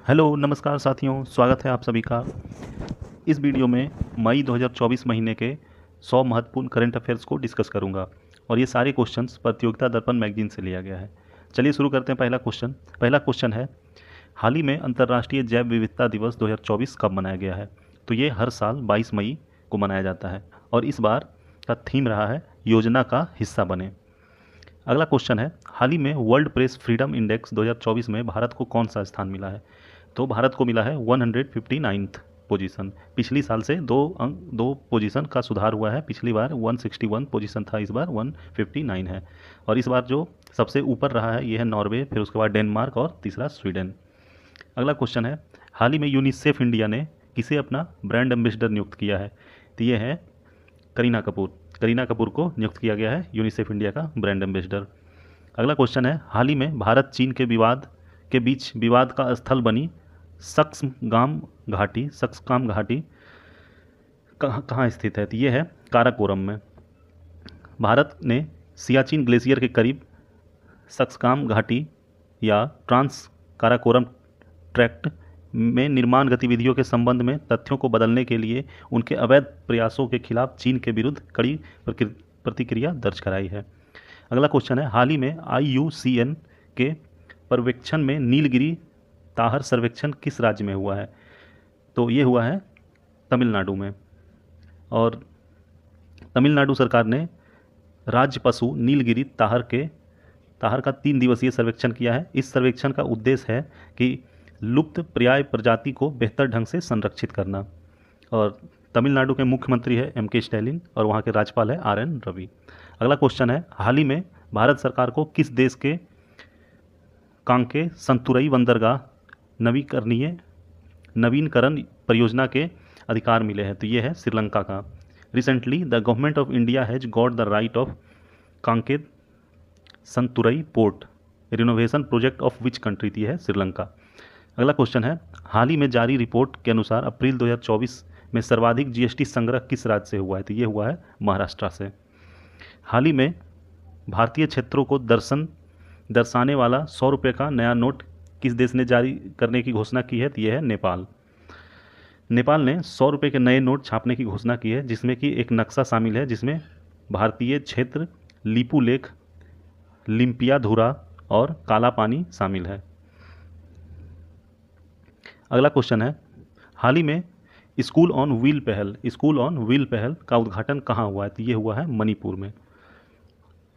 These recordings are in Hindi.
हेलो नमस्कार साथियों, स्वागत है आप सभी का। इस वीडियो में मई 2024 महीने के 100 महत्वपूर्ण करंट अफेयर्स को डिस्कस करूंगा और ये सारे क्वेश्चंस प्रतियोगिता दर्पण मैगजीन से लिया गया है। चलिए शुरू करते हैं। पहला क्वेश्चन है, हाल ही में अंतर्राष्ट्रीय जैव विविधता दिवस 2024 कब मनाया गया है? तो ये हर साल 22 मई को मनाया जाता है और इस बार का थीम रहा है योजना का हिस्सा बने। अगला क्वेश्चन है, हाल ही में वर्ल्ड प्रेस फ्रीडम इंडेक्स 2024 में भारत को कौन सा स्थान मिला है? तो भारत को मिला है 159th पोजीशन। पिछली साल से दो पोजीशन का सुधार हुआ है। पिछली बार 161 पोजीशन था, इस बार 159 है। और इस बार जो सबसे ऊपर रहा है ये है नॉर्वे, फिर उसके बाद डेनमार्क और तीसरा स्वीडन। अगला क्वेश्चन है, हाल ही में यूनिसेफ इंडिया ने किसे अपना ब्रांड एम्बेसडर नियुक्त किया है? तो ये है करीना कपूर। करीना कपूर को नियुक्त किया गया है यूनिसेफ इंडिया का ब्रांड एम्बेसडर। अगला क्वेश्चन है, हाल ही में भारत चीन के बीच विवाद का स्थल बनी सक्सकाम घाटी कहाँ स्थित है? तो ये है काराकोरम में। भारत ने सियाचिन ग्लेशियर के करीब सक्सकाम घाटी या ट्रांस काराकोरम ट्रैक्ट में निर्माण गतिविधियों के संबंध में तथ्यों को बदलने के लिए उनके अवैध प्रयासों के खिलाफ चीन के विरुद्ध कड़ी प्रतिक्रिया दर्ज कराई है। अगला क्वेश्चन है, हाल ही में IUCN के पर्यवेक्षण में नीलगिरी ताहर सर्वेक्षण किस राज्य में हुआ है? तो ये हुआ है तमिलनाडु में। और तमिलनाडु सरकार ने राज्य पशु नीलगिरी ताहर का 3 दिवसीय सर्वेक्षण किया है। इस सर्वेक्षण का उद्देश्य है कि लुप्त पर्याय प्रजाति को बेहतर ढंग से संरक्षित करना। और तमिलनाडु के मुख्यमंत्री है MK स्टैलिन और वहाँ के राज्यपाल है RN रवि। अगला क्वेश्चन है, हाल ही में भारत सरकार को किस देश के कांके संतुरई बंदरगाह नवीनकरण परियोजना के अधिकार मिले हैं? तो ये है श्रीलंका का। Recently the government of India has got the right of Kankesanthurai port renovation project of which country? थी है श्रीलंका। अगला क्वेश्चन है, हाल ही में जारी रिपोर्ट के अनुसार अप्रैल 2024 में सर्वाधिक GST संग्रह किस राज्य से हुआ है? तो ये हुआ है महाराष्ट्र से। हाल ही में भारतीय क्षेत्रों को दर्शाने वाला 100 रुपये का नया नोट किस देश ने जारी करने की घोषणा की है? तो यह है नेपाल। नेपाल ने 100 रुपये के नए नोट छापने की घोषणा की है, जिसमें कि एक नक्शा शामिल है जिसमें भारतीय क्षेत्र लिपू लेख, लिम्पियाधुरा और काला पानी शामिल है। अगला क्वेश्चन है, हाल ही में स्कूल ऑन व्हील पहल का उद्घाटन कहाँ हुआ है? तो ये हुआ है मणिपुर में।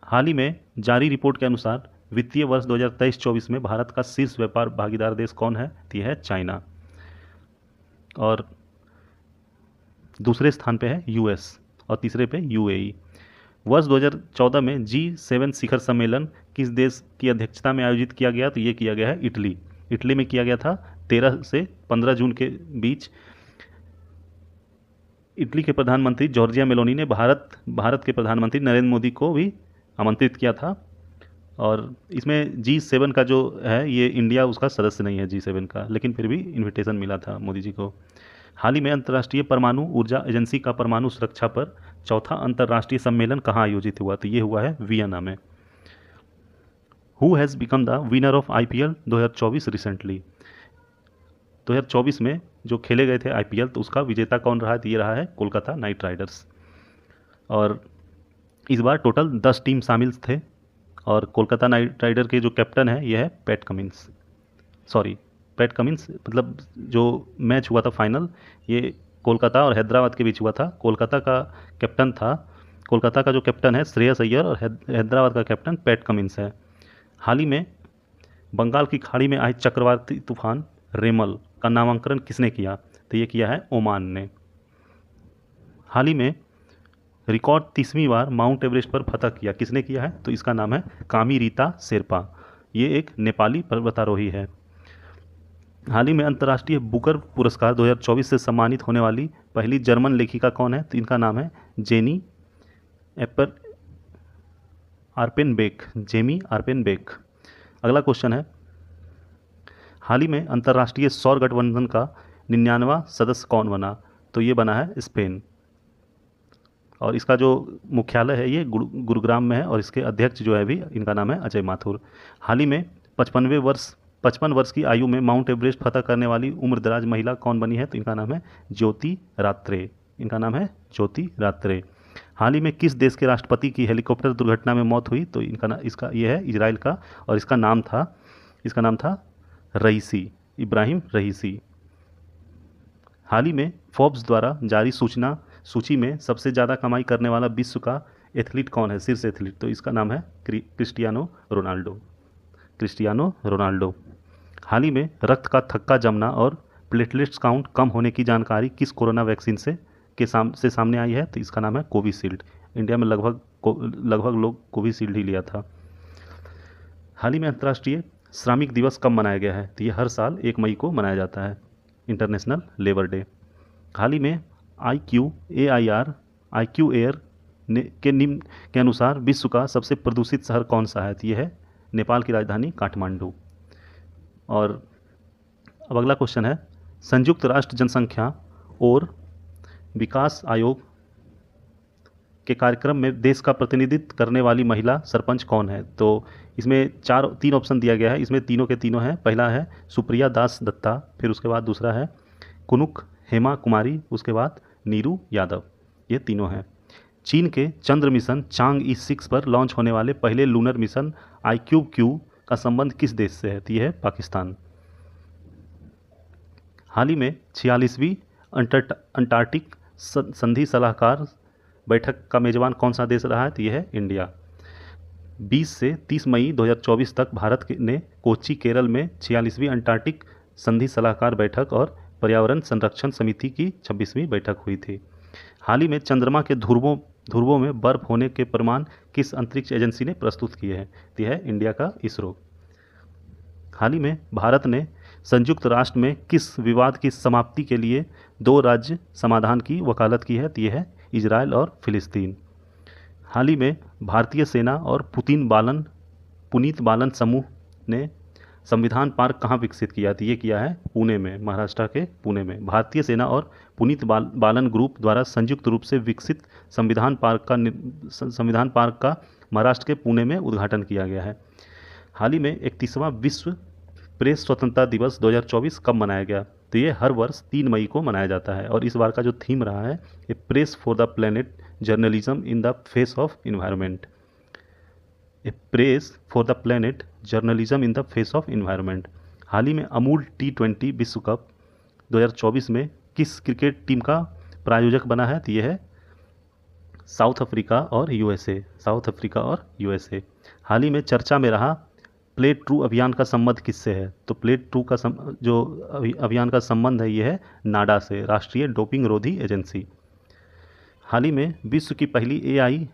हाल ही में जारी रिपोर्ट के अनुसार वित्तीय वर्ष 2023-24 में भारत का शीर्ष व्यापार भागीदार देश कौन है? तो यह है चाइना। और दूसरे स्थान पे है US और तीसरे पे UAE। वर्ष 2014 में G7 शिखर सम्मेलन किस देश की अध्यक्षता में आयोजित किया गया? तो ये किया गया है इटली में किया गया था 13 से 15 जून के बीच। इटली के प्रधानमंत्री जॉर्जिया मेलोनी ने भारत के प्रधानमंत्री नरेंद्र मोदी को भी आमंत्रित किया था। और इसमें G7 का जो है ये इंडिया उसका सदस्य नहीं है G7 का, लेकिन फिर भी इनविटेशन मिला था मोदी जी को। हाल ही में अंतर्राष्ट्रीय परमाणु ऊर्जा एजेंसी का परमाणु सुरक्षा पर चौथा अंतर्राष्ट्रीय सम्मेलन कहाँ आयोजित हुआ? तो ये हुआ है वियना में। Who has become the winner of IPL 2024 recently? 2024 में जो खेले गए थे IPL, तो उसका विजेता कौन रहा है? तो ये रहा है कोलकाता नाइट राइडर्स। और इस बार टोटल 10 टीम शामिल थे और कोलकाता नाइट राइडर के जो कैप्टन है ये है पैट कमिंस मतलब जो मैच हुआ था फाइनल, ये कोलकाता और हैदराबाद के बीच हुआ था। कोलकाता का जो कैप्टन है श्रेयस अय्यर और हैदराबाद का कैप्टन पैट कमिंस है। हाल ही में बंगाल की खाड़ी में आए चक्रवाती तूफान रेमल का नामांकन किसने किया? तो ये किया है ओमान ने। हाल ही में रिकॉर्ड 30वीं बार माउंट एवरेस्ट पर फतह किया किसने किया है? तो इसका नाम है कामी रीता शेरपा। ये एक नेपाली पर्वतारोही है। हाल ही में अंतर्राष्ट्रीय बुकर पुरस्कार 2024 से सम्मानित होने वाली पहली जर्मन लेखिका कौन है? तो इनका नाम है जेमी आर्पेनबेक। अगला क्वेश्चन है, हाल ही में अंतर्राष्ट्रीय सौर गठबंधन का 99वां सदस्य कौन बना? तो ये बना है स्पेन। और इसका जो मुख्यालय है ये गुरुग्राम में है और इसके अध्यक्ष जो है भी इनका नाम है अजय माथुर। हाल ही में 55वें वर्ष 55 वर्ष की आयु में माउंट एवरेस्ट फतह करने वाली उम्रदराज महिला कौन बनी है? तो इनका नाम है ज्योति रात्रे। इनका नाम है ज्योति रात्रे। हाल ही में किस देश के राष्ट्रपति की हेलीकॉप्टर दुर्घटना में मौत हुई? तो इसका ये है इजराइल का, और इसका नाम था रईसी, इब्राहिम रईसी। हाल ही में फोर्ब्स द्वारा जारी सूची में सबसे ज़्यादा कमाई करने वाला विश्व का एथलीट कौन है, शीर्ष एथलीट? तो इसका नाम है क्रिस्टियानो रोनाल्डो। हाल ही में रक्त का थक्का जमना और प्लेटलेट्स काउंट कम होने की जानकारी किस कोरोना वैक्सीन से सामने आई है? तो इसका नाम है कोविशील्ड। इंडिया में लगभग लोग कोविशील्ड ही लिया था। हाल ही में अंतर्राष्ट्रीय श्रमिक दिवस कब मनाया गया है? तो ये हर साल 1 मई को मनाया जाता है, इंटरनेशनल लेबर डे। हाल ही में IQ एयर के निम्न के अनुसार विश्व का सबसे प्रदूषित शहर कौन सा है? तो ये है नेपाल की राजधानी काठमांडू। और अब अगला क्वेश्चन है, संयुक्त राष्ट्र जनसंख्या और विकास आयोग के कार्यक्रम में देश का प्रतिनिधित्व करने वाली महिला सरपंच कौन है? तो इसमें 3 ऑप्शन दिया गया है, इसमें तीनों के तीनों हैं। पहला है सुप्रिया दास दत्ता, फिर उसके बाद दूसरा है कुनुक हेमा कुमारी, उसके बाद नीरू यादव। ये तीनों हैं। चीन के चंद्र मिशन चांग-ई 6 पर लॉन्च होने वाले पहले लूनर मिशन IQ-Q का संबंध किस देश से है? तो ये है पाकिस्तान। हाल ही में 46वीं अंटार्कटिक संधि सलाहकार बैठक का मेजबान कौन सा देश रहा है? तो ये है इंडिया। 20 से 30 मई 2024 तक भारत ने कोच्चि केरल में 46वीं अंटार्कटिक संधि सलाहकार बैठक और पर्यावरण संरक्षण समिति की 26वीं बैठक हुई थी। हाल ही में चंद्रमा के ध्रुवों में बर्फ होने के प्रमाण किस अंतरिक्ष एजेंसी ने प्रस्तुत किए हैं? तो है इंडिया का इसरो। हाल ही में भारत ने संयुक्त राष्ट्र में किस विवाद की समाप्ति के लिए 2 राज्य समाधान की वकालत की है? तो यह है इजराइल और फिलिस्तीन। हाल ही में भारतीय सेना और पुनीत बालन समूह ने संविधान पार्क कहाँ विकसित किया? तो ये किया है पुणे में, महाराष्ट्र के पुणे में। भारतीय सेना और पुनीत बालन ग्रुप द्वारा संयुक्त रूप से विकसित संविधान पार्क का महाराष्ट्र के पुणे में उद्घाटन किया गया है। हाल ही में 31वां विश्व प्रेस स्वतंत्रता दिवस 2024 कब मनाया गया? तो ये हर वर्ष 3 मई को मनाया जाता है, और इस बार का जो थीम रहा है ये press for the planet, journalism in the face of environment. Press for the planet, journalism in the face of environment. हाल ही में अमूल T20 विश्व कप 2024 में किस क्रिकेट टीम का प्रायोजक बना है? तो ये है साउथ अफ्रीका और यूएसए। हाल ही में चर्चा में रहा प्ले ट्रू अभियान का संबंध किससे है? तो प्ले ट्रू का जो अभियान का संबंध है ये है नाडा से, राष्ट्रीय डोपिंग रोधी एजेंसी। हाल ही में विश्व की पहली AI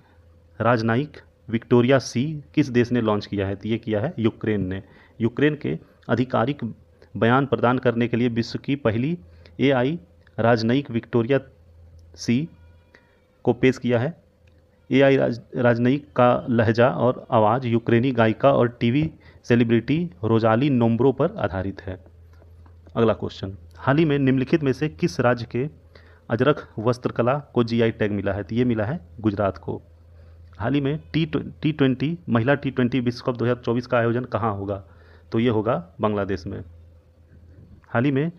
राजनयिक विक्टोरिया C किस देश ने लॉन्च किया है? तो ये किया है यूक्रेन ने। यूक्रेन के आधिकारिक बयान प्रदान करने के लिए विश्व की पहली AI राजनयिक विक्टोरिया C को पेश किया है। AI राजनयिक का लहजा और आवाज़ यूक्रेनी गायिका और टीवी सेलिब्रिटी रोजाली नोम्ब्रो पर आधारित है। अगला क्वेश्चन, हाल ही में निम्नलिखित में से किस राज्य के अजरख वस्त्रकला को GI टैग मिला है? तो ये मिला है गुजरात को। हाल ही में T20 महिला T20 विश्व कप 2024 का आयोजन कहाँ होगा? तो ये होगा बांग्लादेश में। हाल ही में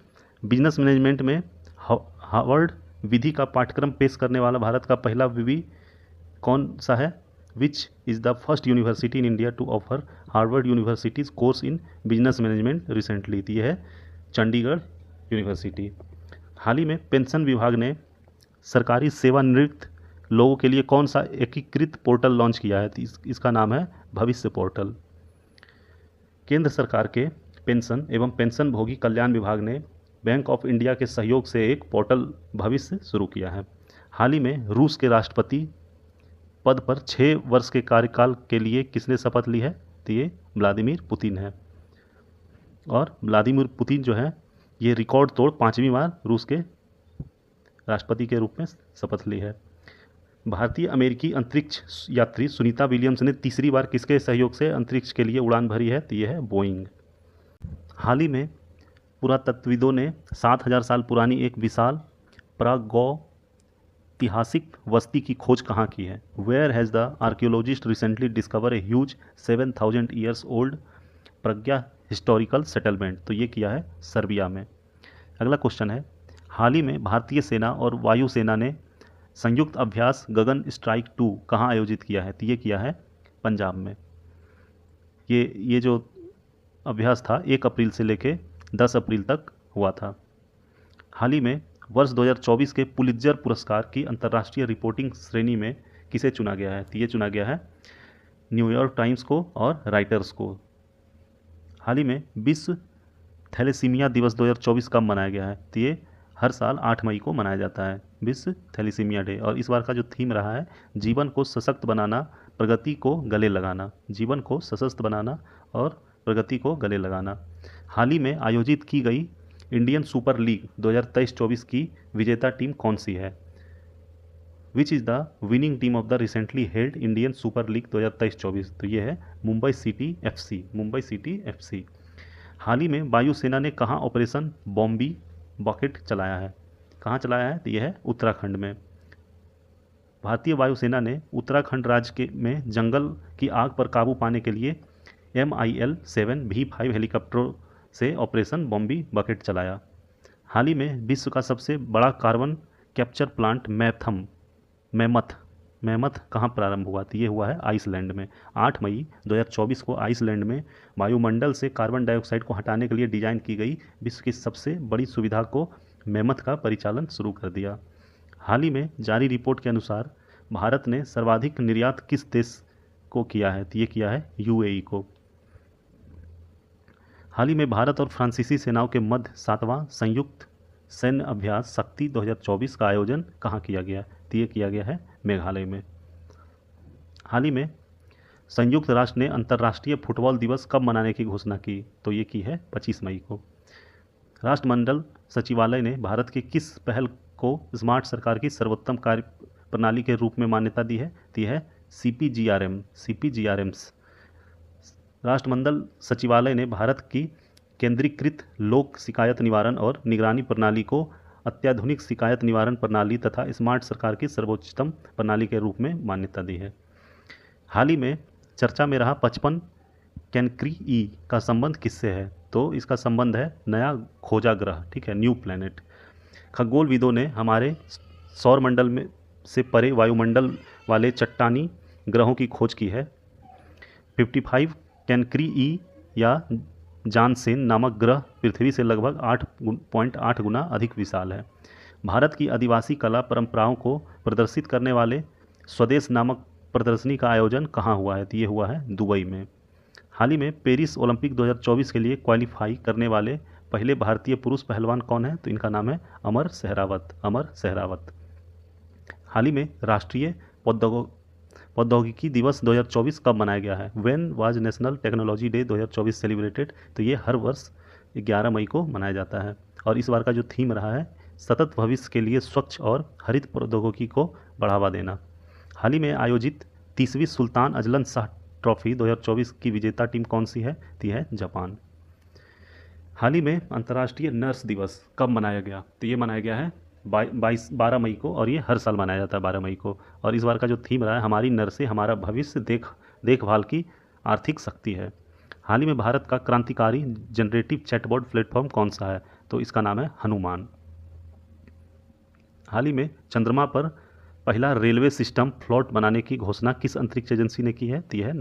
बिजनेस मैनेजमेंट में हार्वर्ड विधि का पाठ्यक्रम पेश करने वाला भारत का पहला विवि कौन सा है? Which is the first university in India to offer Harvard universities course in business management recently? तो ये है चंडीगढ़ यूनिवर्सिटी। हाल ही में पेंशन विभाग ने सरकारी सेवानिवृत्त लोगों के लिए कौन सा एकीकृत पोर्टल लॉन्च किया है? तो इसका नाम है भविष्य पोर्टल। केंद्र सरकार के पेंशन एवं पेंशनभोगी कल्याण विभाग ने बैंक ऑफ इंडिया के सहयोग से एक पोर्टल भविष्य शुरू किया है। हाल ही में रूस के राष्ट्रपति पद पर 6 वर्ष के कार्यकाल के लिए किसने शपथ ली है? तो ये व्लादिमीर पुतिन है। और व्लादिमीर पुतिन जो है ये रिकॉर्ड तोड़ 5वीं बार रूस के राष्ट्रपति के रूप में शपथ ली है। भारतीय अमेरिकी अंतरिक्ष यात्री सुनीता विलियम्स ने तीसरी बार किसके सहयोग से अंतरिक्ष के लिए उड़ान भरी है? तो ये है बोइंग। हाल ही में पुरातत्वविदों ने 7000 साल पुरानी एक विशाल प्रागैतिहासिक बस्ती की खोज कहाँ की है? Where has the archaeologist recently discover a huge 7000 years old historical settlement, तो ये किया है सर्बिया में। अगला क्वेश्चन है, हाल ही में भारतीय सेना और वायुसेना ने संयुक्त अभ्यास गगन स्ट्राइक 2 कहाँ आयोजित किया है? तो ये किया है पंजाब में। ये जो अभ्यास था 1 अप्रैल से लेके 10 अप्रैल तक हुआ था। हाल ही में वर्ष 2024 के पुलित्जर पुरस्कार की अंतर्राष्ट्रीय रिपोर्टिंग श्रेणी में किसे चुना गया है? तो ये चुना गया है न्यूयॉर्क टाइम्स को और राइटर्स को। हाल ही में विश्व थैलेसीमिया दिवस 2024 कब मनाया गया है? तो ये हर साल 8 मई को मनाया जाता है विश्व थैलेसीमिया डे। और इस बार का जो थीम रहा है जीवन को सशक्त बनाना, प्रगति को गले लगाना। जीवन को सशक्त बनाना और प्रगति को गले लगाना। हाल ही में आयोजित की गई इंडियन सुपर लीग 2023-24 की विजेता टीम कौन सी है? Which is the winning team of the recently held Indian Super League 2023-24? तो ये है Mumbai City FC, Mumbai City FC. हाल ही में वायुसेना ने कहाँ ऑपरेशन बॉम्बी बकेट चलाया है? कहाँ चलाया है? तो यह है उत्तराखंड में। भारतीय वायुसेना ने उत्तराखंड राज्य में जंगल की आग पर काबू पाने के लिए MIL-7 V5 हेलीकॉप्टरों से ऑपरेशन बॉम्बी बकेट चलाया। हाल ही में विश्व का सबसे बड़ा कार्बन कैप्चर प्लांट मैमथ कहाँ प्रारंभ हुआ? तो ये हुआ है आइसलैंड में। 8 मई 2024 को आइसलैंड में वायुमंडल से कार्बन डाइऑक्साइड को हटाने के लिए डिजाइन की गई विश्व की सबसे बड़ी सुविधा को मैमथ का परिचालन शुरू कर दिया। हाल ही में जारी रिपोर्ट के अनुसार भारत ने सर्वाधिक निर्यात किस देश को किया है? तो ये किया है UAE को। हाल ही में भारत और फ्रांसीसी सेनाओं के मध्य 7वां संयुक्त सैन्य अभ्यास शक्ति 2024 का आयोजन कहाँ किया गया? तो ये किया गया है मेघालय में। हाल ही में संयुक्त राष्ट्र ने अंतर्राष्ट्रीय फुटबॉल दिवस कब मनाने की घोषणा की? तो ये की है 25 मई को। राष्ट्रमंडल सचिवालय ने भारत की किस पहल को स्मार्ट सरकार की सर्वोत्तम कार्य प्रणाली के रूप में मान्यता दी है? तो यह है CPGRMs। राष्ट्रमंडल सचिवालय ने भारत की केंद्रीकृत लोक शिकायत निवारण और निगरानी प्रणाली को अत्याधुनिक शिकायत निवारण प्रणाली तथा स्मार्ट सरकार की सर्वोच्चतम प्रणाली के रूप में मान्यता दी है। हाल ही में चर्चा में रहा 55 कैनक्री ई का संबंध किससे है? तो इसका संबंध है नया खोजा ग्रह, ठीक है, न्यू प्लैनेट। खगोलविदों ने हमारे सौरमंडल में से परे वायुमंडल वाले चट्टानी ग्रहों की खोज की है। 55 कैनक्री ई या जानसेन नामक ग्रह पृथ्वी से लगभग 8.8 गुना अधिक विशाल है। भारत की आदिवासी कला परंपराओं को प्रदर्शित करने वाले स्वदेश नामक प्रदर्शनी का आयोजन कहाँ हुआ है? तो ये हुआ है दुबई में। हाल ही में पेरिस ओलंपिक 2024 के लिए क्वालिफाई करने वाले पहले भारतीय पुरुष पहलवान कौन है? तो इनका नाम है अमर सहरावत। हाल ही में राष्ट्रीय प्रौद्योगिकी दिवस 2024 कब मनाया गया है? When was national technology day 2024 celebrated? तो ये हर वर्ष 11 मई को मनाया जाता है। और इस बार का जो थीम रहा है सतत भविष्य के लिए स्वच्छ और हरित प्रौद्योगिकी को बढ़ावा देना। हाल ही में आयोजित 30वीं सुल्तान अजलन शाह ट्रॉफी 2024 की विजेता टीम कौन सी है? तो है जापान। हाल ही में अंतर्राष्ट्रीय नर्स दिवस कब मनाया गया? तो ये मनाया गया है 12 मई को, और ये हर साल मनाया जाता है 12 मई को। और इस बार का जो थीम रहा है हमारी नर्सें हमारा भविष्य देखभाल की आर्थिक शक्ति है। हाल ही में भारत का क्रांतिकारी जनरेटिव चैटबॉट प्लेटफॉर्म कौन सा है? तो इसका नाम है हनुमान। हाल ही में चंद्रमा पर पहला रेलवे सिस्टम फ्लोट बनाने की घोषणा किस अंतरिक्ष एजेंसी ने की है? तो यह है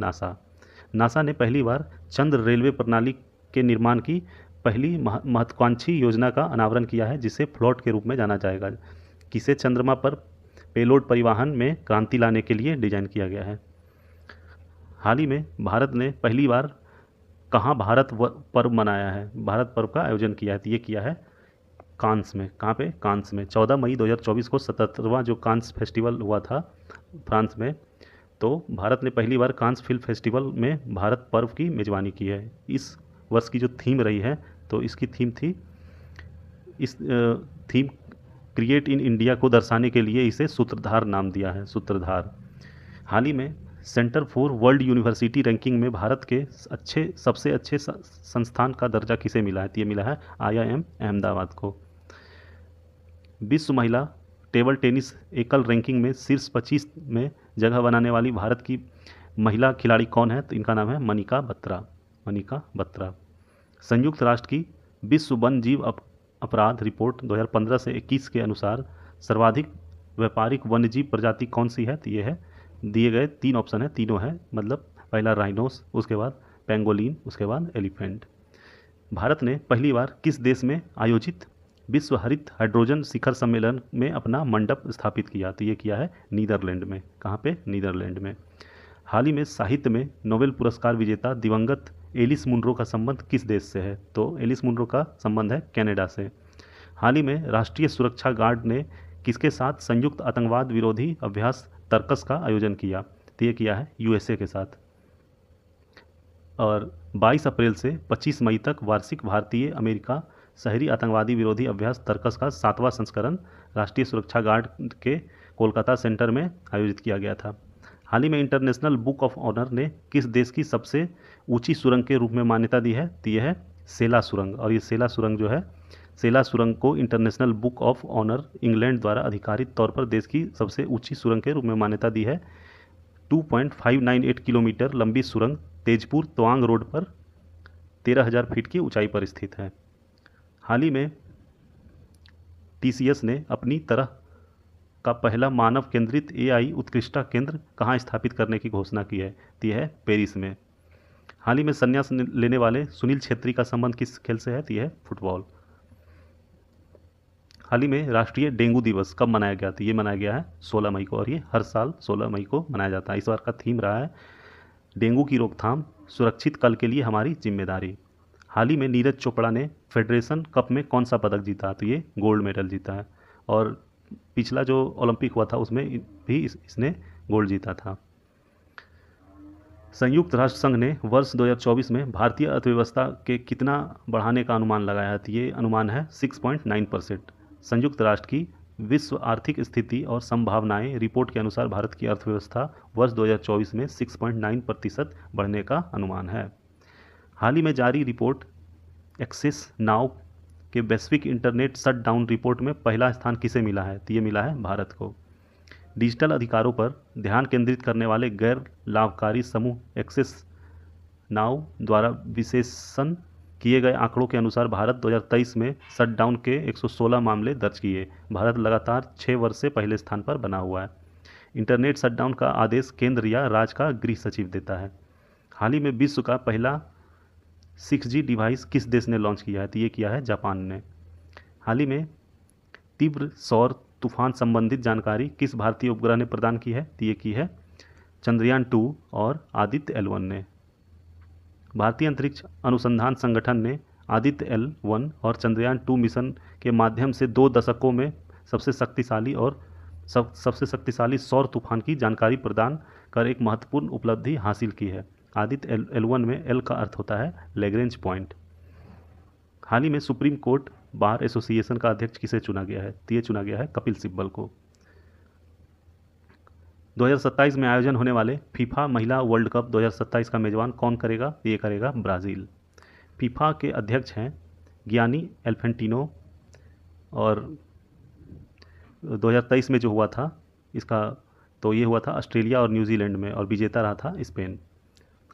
नासा ने पहली बार चंद्र रेलवे प्रणाली के निर्माण की पहली महत्वाकांक्षी योजना का अनावरण किया है, जिसे फ्लोट के रूप में जाना जाएगा, किसे चंद्रमा पर पेलोड परिवहन में क्रांति लाने के लिए डिजाइन किया गया है। हाल ही में भारत ने पहली बार कहाँ भारत पर्व मनाया है? भारत पर्व का आयोजन किया है, तो ये किया है कांस में। कहाँ पे? कांस में। 14 मई 2024 को 77वां जो कांस फेस्टिवल हुआ था फ्रांस में, तो भारत ने पहली बार कांस फिल्म फेस्टिवल में भारत पर्व की मेज़बानी की है। इस वर्ष की जो थीम रही है, तो इसकी थीम थी, इस थीम क्रिएट इन इंडिया को दर्शाने के लिए इसे सूत्रधार नाम दिया है, सूत्रधार। हाल ही में centre for world university ranking में भारत के सबसे अच्छे संस्थान का दर्जा किसे मिला है? तो ये मिला है IIM अहमदाबाद को। विश्व महिला टेबल टेनिस एकल रैंकिंग में शीर्ष 25 में जगह बनाने वाली भारत की महिला खिलाड़ी कौन है? तो इनका नाम है मनिका बत्रा। संयुक्त राष्ट्र की विश्व वन जीव अपराध रिपोर्ट 2015 से 21 के अनुसार सर्वाधिक व्यापारिक वन्यजीव प्रजाति कौन सी है? तो ये है, दिए गए 3 ऑप्शन है, तीनों है, मतलब पहला राइनोस, उसके बाद पेंगोलिन, उसके बाद एलिफेंट। भारत ने पहली बार किस देश में आयोजित विश्व हरित हाइड्रोजन शिखर सम्मेलन में अपना मंडप स्थापित किया? तो ये किया है नीदरलैंड में। कहाँ पे? नीदरलैंड में। हाल ही में साहित्य में नोबेल पुरस्कार विजेता दिवंगत एलिस मुनरो का संबंध किस देश से है? तो एलिस मुनरो का संबंध है कनाडा से। हाल ही में राष्ट्रीय सुरक्षा गार्ड ने किसके साथ संयुक्त आतंकवाद विरोधी अभ्यास तर्कस का आयोजन किया? तो ये किया है यूएसए के साथ। और 22 अप्रैल से 25 मई तक वार्षिक भारतीय अमेरिका शहरी आतंकवादी विरोधी अभ्यास तर्कस का 7वां संस्करण राष्ट्रीय सुरक्षा गार्ड के कोलकाता सेंटर में आयोजित किया गया था। हाल ही में इंटरनेशनल बुक ऑफ ऑनर ने किस देश की सबसे ऊंची सुरंग के रूप में मान्यता दी है? तो यह है सेला सुरंग। और ये सेला सुरंग जो है, सेला सुरंग को International Book of Honour England द्वारा आधिकारिक तौर पर देश की सबसे ऊंची सुरंग के रूप में मान्यता दी है। 2.598 किलोमीटर लंबी सुरंग तेजपुर तवांग रोड पर 13,000 फीट की ऊंचाई पर स्थित है। हाल ही में टीसीएस ने अपनी तरह का पहला मानव केंद्रित एआई उत्कृष्टता केंद्र कहाँ स्थापित करने की घोषणा की है? तो यह है पेरिस में। हाल ही में संन्यास लेने वाले सुनील छेत्री का संबंध किस खेल से है? तो यह है फुटबॉल। हाल ही में राष्ट्रीय डेंगू दिवस कब मनाया गया? तो ये मनाया गया है 16 मई को, और ये हर साल 16 मई को मनाया जाता है। इस बार का थीम रहा है डेंगू की रोकथाम, सुरक्षित कल के लिए हमारी जिम्मेदारी। हाल ही में नीरज चोपड़ा ने फेडरेशन कप में कौन सा पदक जीता? तो ये गोल्ड मेडल जीता है। और पिछला जो ओलंपिक हुआ था उसमें भी इसने गोल्ड जीता था। संयुक्त राष्ट्र संघ ने वर्ष 2024 में भारतीय अर्थव्यवस्था के कितना बढ़ाने का अनुमान लगाया है? तो ये अनुमान है 6.9%। संयुक्त राष्ट्र की विश्व आर्थिक स्थिति और संभावनाएं रिपोर्ट के अनुसार भारत की अर्थव्यवस्था वर्ष 2024 में 6.9% बढ़ने का अनुमान है। हाल ही में जारी रिपोर्ट एक्सेस नाउ के वैश्विक इंटरनेट शटडाउन रिपोर्ट में पहला स्थान किसे मिला है? तो ये मिला है भारत को। डिजिटल अधिकारों पर ध्यान केंद्रित करने वाले गैर लाभकारी समूह एक्सेस नाउ द्वारा विश्लेषण किए गए आंकड़ों के अनुसार भारत 2023 में शटडाउन के 116 मामले दर्ज किए। भारत लगातार 6 वर्ष से पहले स्थान पर बना हुआ है। इंटरनेट शटडाउन का आदेश केंद्र या राज्य का गृह सचिव देता है। हाल ही में विश्व का पहला 6G डिवाइस किस देश ने लॉन्च किया है? तो ये किया है जापान ने। हाल ही में तीव्र सौर तूफान संबंधित जानकारी किस भारतीय उपग्रह ने प्रदान की है? तो ये की है चंद्रयान 2 और आदित्य L1 ने। भारतीय अंतरिक्ष अनुसंधान संगठन ने आदित्य L1 और चंद्रयान 2 मिशन के माध्यम से 2 दशकों में सबसे शक्तिशाली सौर तूफान की जानकारी प्रदान कर एक महत्वपूर्ण उपलब्धि हासिल की है। आदित्य L1 में L का अर्थ होता है लैग्रेंज पॉइंट। हाल ही में सुप्रीम कोर्ट बार एसोसिएशन का अध्यक्ष किसे चुना गया है? तो ये चुना गया है कपिल सिब्बल को। 2027 में आयोजन होने वाले फीफा महिला वर्ल्ड कप 2027 का मेजबान कौन करेगा? ये करेगा ब्राज़ील। फीफा के अध्यक्ष हैं गियानी इन्फैंटिनो, और 2023 में जो हुआ था इसका, तो ये हुआ था ऑस्ट्रेलिया और न्यूजीलैंड में, और विजेता रहा था स्पेन।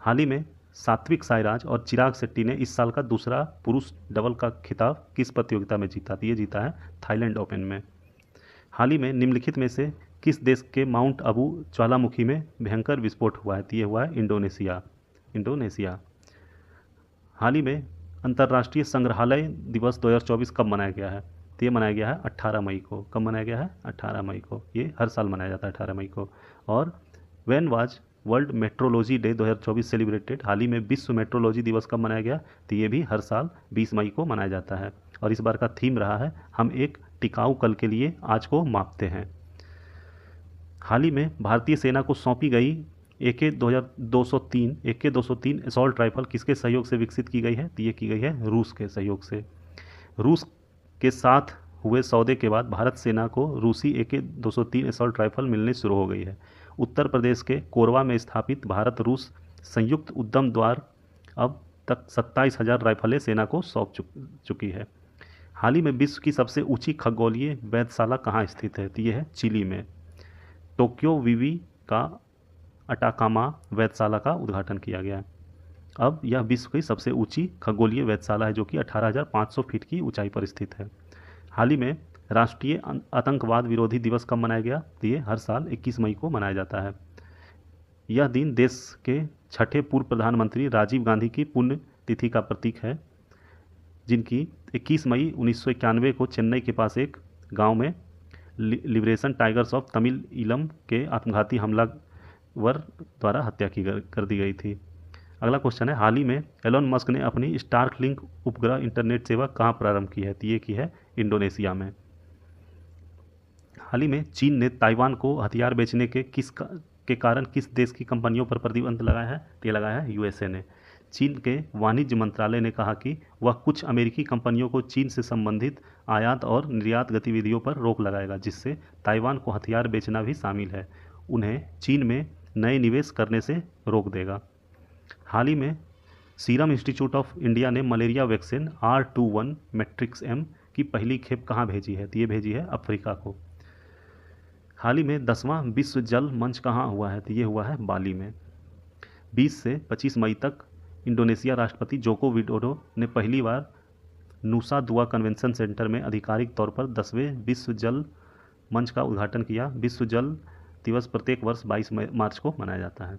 हाल ही में सात्विक साईराज और चिराग शेट्टी ने इस साल का दूसरा पुरुष डबल का खिताब किस प्रतियोगिता में जीता? तो ये जीता है थाईलैंड ओपन में। हाल ही में निम्नलिखित में से किस देश के माउंट अबू ज्वालामुखी में भयंकर विस्फोट हुआ है? तो ये हुआ है इंडोनेशिया। हाल ही में अंतर्राष्ट्रीय संग्रहालय दिवस 2024 कब मनाया गया है? तो ये मनाया गया है 18 मई को। कब मनाया गया है? 18 मई को। ये हर साल मनाया जाता है 18 मई को। और when was World Metrology Day 2024 celebrated? हाल ही में विश्व मेट्रोलॉजी दिवस कब मनाया गया? तो ये भी हर साल 20 मई को मनाया जाता है। और इस बार का थीम रहा है हम एक टिकाऊ कल के लिए आज को मापते हैं। हाल ही में भारतीय सेना को सौंपी गई AK-203 असॉल्ट राइफल किसके सहयोग से विकसित की गई है? तो ये की गई है रूस के सहयोग से। रूस के साथ हुए सौदे के बाद भारत सेना को रूसी AK-203 असॉल्ट राइफल मिलने शुरू हो गई है। उत्तर प्रदेश के कोरबा में स्थापित भारत रूस संयुक्त उद्यम द्वारा अब तक 27,000 राइफलें सेना को सौंप चुकी है। हाल ही में विश्व की सबसे ऊंची खगोलीय वेधशाला कहाँ स्थित है? तो ये है चिली में। टोक्यो विवी का अटाकामा वेधशाला का उद्घाटन किया गया है। अब यह विश्व की सबसे ऊंची खगोलीय वेधशाला है जो कि 18,500 फीट की ऊंचाई पर स्थित है। हाल ही में राष्ट्रीय आतंकवाद विरोधी दिवस कब मनाया गया? तो ये हर साल 21 मई को मनाया जाता है। यह दिन देश के छठे पूर्व प्रधानमंत्री राजीव गांधी की पुण्य तिथि का प्रतीक है, जिनकी 21 मई 1991 को चेन्नई के पास एक गांव में लिबरेशन टाइगर्स ऑफ तमिल इलम के आत्मघाती हमलावर द्वारा हत्या कर दी गई थी। अगला क्वेश्चन है, हाल ही में एलोन मस्क ने अपनी स्टारलिंक उपग्रह इंटरनेट सेवा कहाँ प्रारंभ की है? तो ये की है इंडोनेशिया में। हाल ही में चीन ने ताइवान को हथियार बेचने के कारण किस देश की कंपनियों पर प्रतिबंध लगाया है? तो ये लगाया है यूएसए ने। चीन के वाणिज्य मंत्रालय ने कहा कि वह कुछ अमेरिकी कंपनियों को चीन से संबंधित आयात और निर्यात गतिविधियों पर रोक लगाएगा, जिससे ताइवान को हथियार बेचना भी शामिल है। उन्हें चीन में नए निवेश करने से रोक देगा। हाल ही में सीरम इंस्टीट्यूट ऑफ इंडिया ने malaria vaccine R21 matrix M की पहली खेप कहाँ भेजी है? तो ये भेजी है अफ्रीका को। हाल ही में 10वां विश्व जल मंच कहाँ हुआ है? तो ये हुआ है बाली में। 20 से 25 मई तक इंडोनेशिया राष्ट्रपति जोको विडोडो ने पहली बार नूसा दुआ कन्वेंशन सेंटर में आधिकारिक तौर पर 10वें विश्व जल मंच का उद्घाटन किया। विश्व जल दिवस प्रत्येक वर्ष 22 मार्च को मनाया जाता है।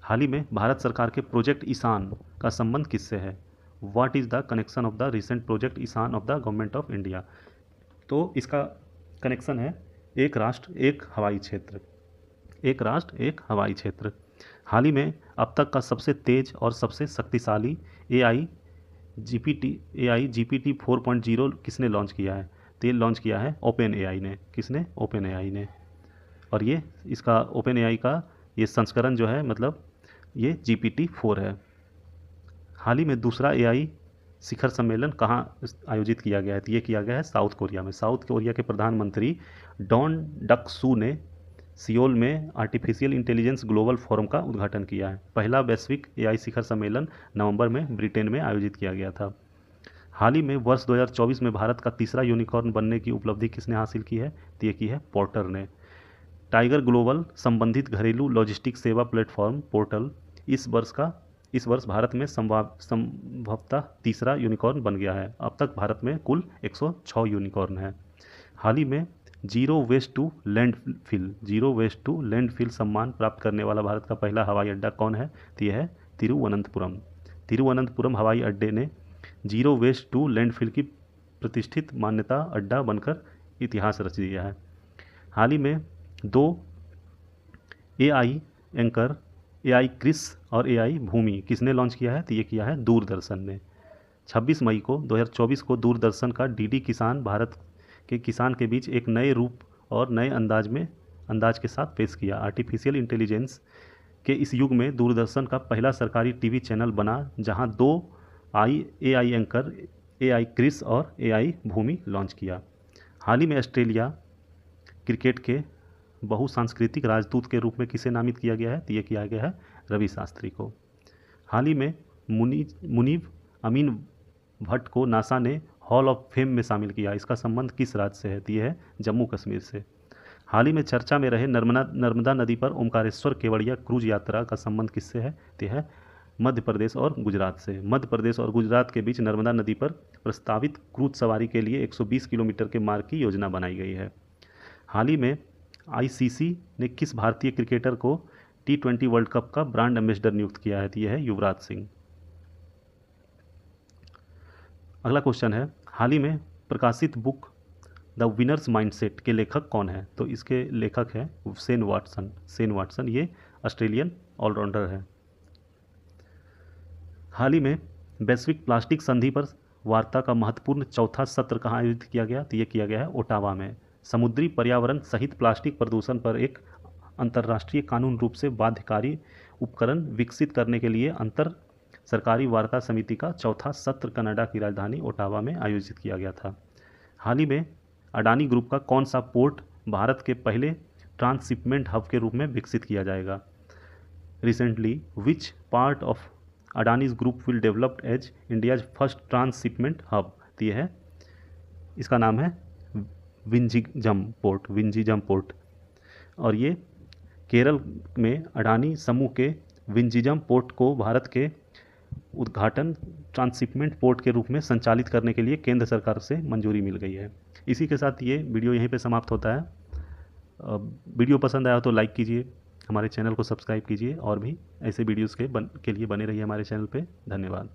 हाल ही में भारत सरकार के प्रोजेक्ट ईशान का संबंध किससे है? What is the connection of the recent project Ishan of the government of India? तो इसका कनेक्शन है एक राष्ट्र एक हवाई क्षेत्र, एक राष्ट्र एक हवाई क्षेत्र। हाल ही में अब तक का सबसे तेज और सबसे शक्तिशाली AI GPT 4.0 किसने लॉन्च किया है? तो ये लॉन्च किया है ओपन AI ने। किसने? ओपन AI ने। और ये इसका ओपन AI का ये संस्करण जो है, मतलब ये GPT-4 है। हाल ही में दूसरा AI शिखर सम्मेलन कहाँ आयोजित किया गया है? तो ये किया गया है साउथ कोरिया में। साउथ कोरिया के प्रधानमंत्री डॉन डक सू ने सियोल में आर्टिफिशियल इंटेलिजेंस ग्लोबल फोरम का उद्घाटन किया है। पहला वैश्विक AI शिखर सम्मेलन नवंबर में ब्रिटेन में आयोजित किया गया था। हाल ही में वर्ष 2024 में भारत का तीसरा यूनिकॉर्न बनने की उपलब्धि किसने हासिल की है? तो ये की है पोर्टर ने। टाइगर ग्लोबल संबंधित घरेलू लॉजिस्टिक सेवा प्लेटफॉर्म पोर्टल इस वर्ष भारत में संभवतः तीसरा यूनिकॉर्न बन गया है। अब तक भारत में कुल 106 यूनिकॉर्न है। हाल ही में जीरो वेस्ट टू लैंडफिल सम्मान प्राप्त करने वाला भारत का पहला हवाई अड्डा कौन है? तो यह है तिरुवनंतपुरम। तिरुवनंतपुरम हवाई अड्डे ने जीरो वेस्ट टू लैंडफिल की प्रतिष्ठित मान्यता अड्डा बनकर इतिहास रच दिया है। हाल ही में 2 AI एंकर AI क्रिस और AI भूमि किसने लॉन्च किया है? तो ये किया है दूरदर्शन ने। 26 मई को 2024 को दूरदर्शन का DD किसान भारत के किसान के बीच एक नए रूप और नए अंदाज के साथ पेश किया। आर्टिफिशियल इंटेलिजेंस के इस युग में दूरदर्शन का पहला सरकारी TV चैनल बना, जहां 2 AI एंकर AI क्रिस और AI भूमि लॉन्च किया। हाल ही में ऑस्ट्रेलिया क्रिकेट के बहुसांस्कृतिक राजदूत के रूप में किसे नामित किया गया है? तो ये किया गया है रवि शास्त्री को। हाल ही में मुनीब अमीन भट्ट को नासा ने हॉल ऑफ फेम में शामिल किया। इसका संबंध किस राज्य से है? तो ये है जम्मू कश्मीर से। हाल ही में चर्चा में रहे नर्मदा नदी पर ओमकारेश्वर केवड़िया क्रूज यात्रा का संबंध किससे है? तो यह है मध्य प्रदेश और गुजरात से। मध्य प्रदेश और गुजरात के बीच नर्मदा नदी पर प्रस्तावित क्रूज सवारी के लिए 120 किलोमीटर के मार्ग की योजना बनाई गई है। हाल ही में ICC ने किस भारतीय क्रिकेटर को T20 वर्ल्ड कप का ब्रांड एम्बेसडर नियुक्त किया है? तो यह है युवराज सिंह। अगला क्वेश्चन है, हाल ही में प्रकाशित बुक द विनर्स माइंडसेट के लेखक कौन है? तो इसके लेखक है शेन वाटसन। ये ऑस्ट्रेलियन ऑलराउंडर है। हाल ही में वैश्विक प्लास्टिक संधि पर वार्ता का महत्वपूर्ण चौथा सत्र कहाँ आयोजित किया गया? तो ये किया गया है ओटावा में। समुद्री पर्यावरण सहित प्लास्टिक प्रदूषण पर एक अंतर्राष्ट्रीय कानून रूप से बाध्यकारी उपकरण विकसित करने के लिए अंतर सरकारी वार्ता समिति का चौथा सत्र कनाडा की राजधानी ओटावा में आयोजित किया गया था। हाल ही में अडानी ग्रुप का कौन सा पोर्ट भारत के पहले ट्रांसशिपमेंट हब के रूप में विकसित किया जाएगा? Recently which part of Adani's group will developed as India's first transshipment hub? तो यह है, इसका नाम है विंझीजम पोर्ट। और ये केरल में अडानी समूह के विंझीजम पोर्ट को भारत के उद्घाटन ट्रांसशिपमेंट पोर्ट के रूप में संचालित करने के लिए केंद्र सरकार से मंजूरी मिल गई है। इसी के साथ ये वीडियो यहीं पे समाप्त होता है। वीडियो पसंद आया तो लाइक कीजिए, हमारे चैनल को सब्सक्राइब कीजिए और भी ऐसे वीडियोज़ के लिए बने रहिए हमारे चैनल पे। धन्यवाद।